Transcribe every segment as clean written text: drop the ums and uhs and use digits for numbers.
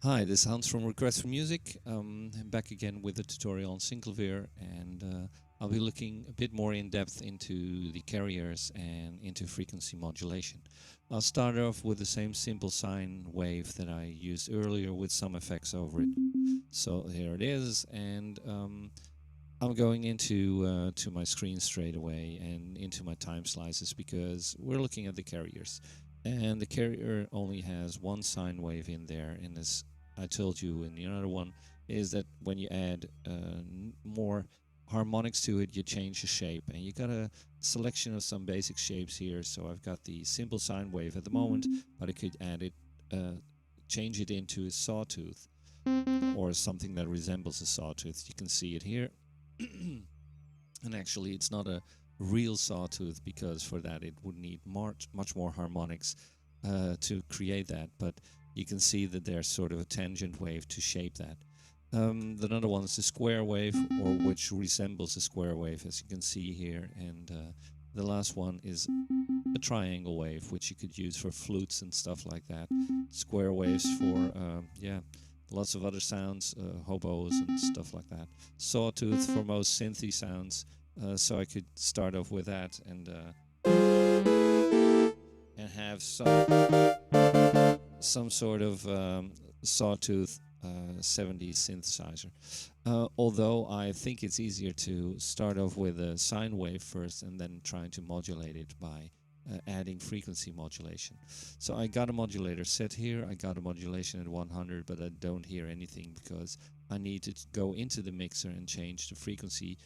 Hi, this is Hans from Request for Music. I'm back again with a tutorial on Synclavier, and I'll be looking a bit more in depth into the carriers and into frequency modulation. I'll start off with the same simple sine wave that I used earlier with some effects over it. So here it is, and I'm going into to my screen straight away and into my time slices because we're looking at the carriers. And the carrier only has one sine wave in there, and as I told you in the other one, is that when you add more harmonics to it, you change the shape. And you got a selection of some basic shapes here. So I've got the simple sine wave at the moment, but I could add it, change it into a sawtooth or something that resembles a sawtooth. You can see it here. And actually, it's not a real sawtooth because for that it would need much more harmonics to create that. But you can see that there's sort of a tangent wave to shape that. The other one is a square wave, or which resembles a square wave, as you can see here. And the last one is a triangle wave, which you could use for flutes and stuff like that. Square waves for, yeah, lots of other sounds, hobos and stuff like that. Sawtooth for most synthy sounds. So I could start off with that and have some sort of sawtooth 70s synthesizer. Although I think it's easier to start off with a sine wave first and then trying to modulate it by adding frequency modulation. So I got a modulator set here, I got a modulation at 100, but I don't hear anything because I need to go into the mixer and change the frequency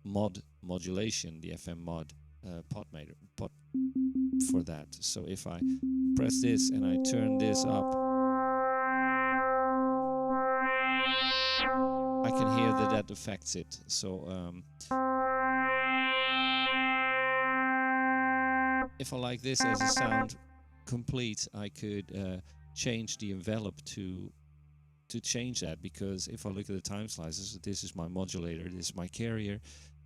modulation, the FM mod pot for that. So if I press this and I turn this up, I can hear that affects it. So if I like this as a sound complete, I could change the envelope to change that, because if I look at the time slices, this is my modulator, this is my carrier,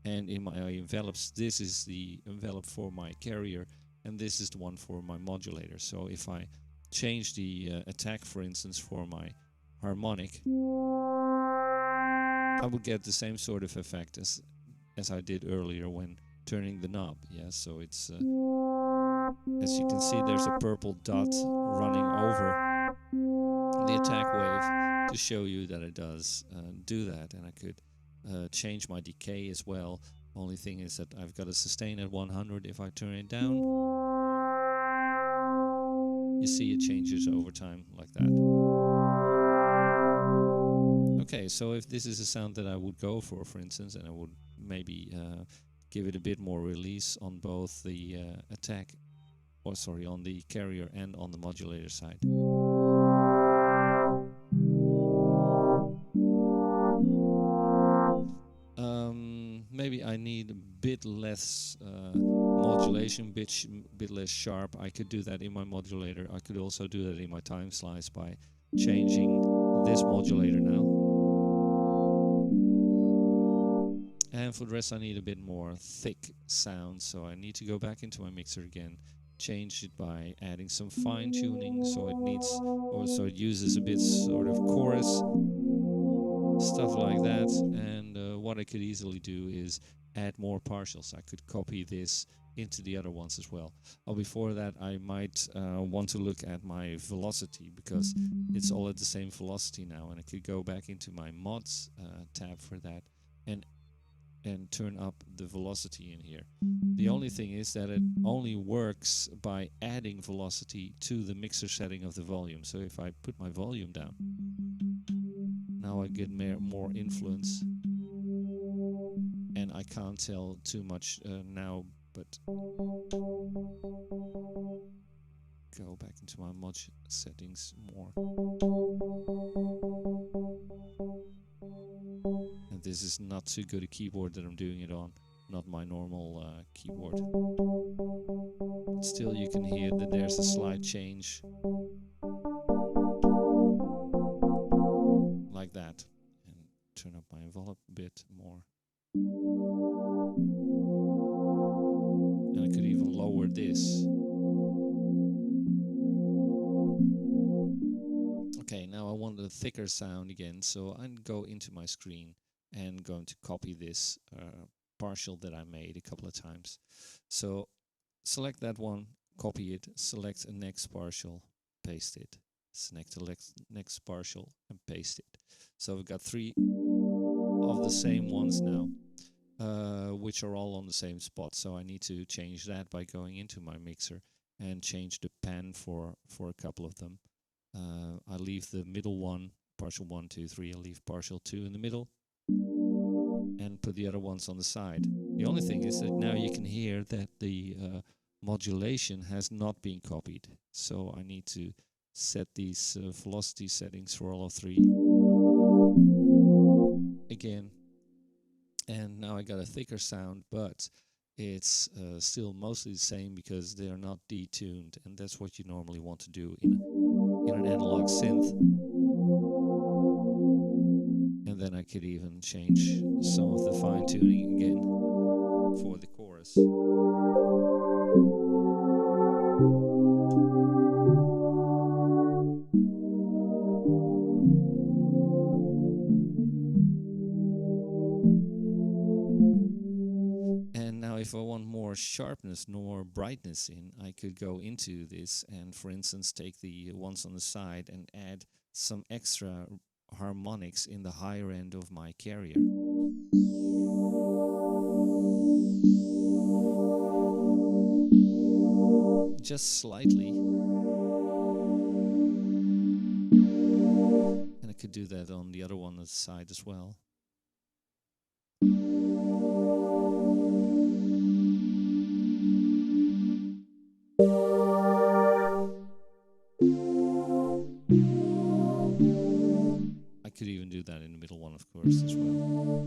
and in my envelopes, this is the envelope for my carrier, and this is the one for my modulator. So if I change the attack, for instance, for my harmonic, I would get the same sort of effect as I did earlier when turning the knob. Yeah, so it's as you can see, there's a purple dot running over the attack wave to show you that it does do that. And I could change my decay as well. Only thing is that I've got a sustain at 100. If I turn it down, you see it changes over time like that. Okay, so if this is a sound that I would go for instance, and I would maybe give it a bit more release on both the attack, or sorry, on the carrier and on the modulator side. Maybe I need a bit less modulation, bit less sharp. I could do that in my modulator. I could also do that in my time slice by changing this modulator now. And for the rest, I need a bit more thick sound, so I need to go back into my mixer again, change it by adding some fine tuning, so it needs, or so it uses a bit sort of chorus stuff like that. And what I could easily do is add more partials. I could copy this into the other ones as well. Before that, I might want to look at my velocity, because it's all at the same velocity now, and I could go back into my mods tab for that and turn up the velocity in here. The only thing is that it only works by adding velocity to the mixer setting of the volume. So if I put my volume down, now I get more influence, and I can't tell too much now, but go back into my mod settings more. And this is not too good a keyboard that I'm doing it on, not my normal keyboard. Still, you can hear that there's a slight change like that. And turn up my envelope a bit more. And I could even lower this. Okay, now I want a thicker sound again, so I go into my screen and going to copy this partial that I made a couple of times. So select that one, copy it, select a next partial, paste it, select the next partial and paste it. So we've got 3 of the same ones now, which are all on the same spot. So I need to change that by going into my mixer and change the pan for a couple of them. I leave the middle one, partial 1, 2, 3, I leave partial 2 in the middle and put the other ones on the side. The only thing is that now you can hear that the modulation has not been copied. So I need to set these velocity settings for all of 3 again. And now I got a thicker sound, but it's still mostly the same because they are not detuned, and that's what you normally want to do in an analog synth. And then I could even change some of the fine tuning again for the chorus. And now if I want more sharpness, more brightness in, I could go into this and, for instance, take the ones on the side and add some extra harmonics in the higher end of my carrier. Just slightly. And I could do that on the other one on the side as well. I could even do that in the middle one, of course, as well.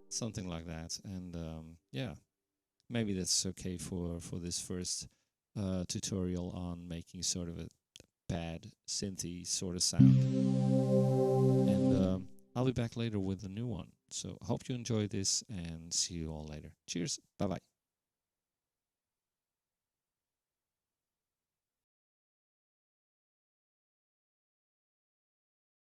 Something like that, and yeah, maybe that's okay for this first tutorial on making sort of a pad synthy sort of sound. And I'll be back later with a new one. So hope you enjoy this and see you all later. Cheers. Bye bye.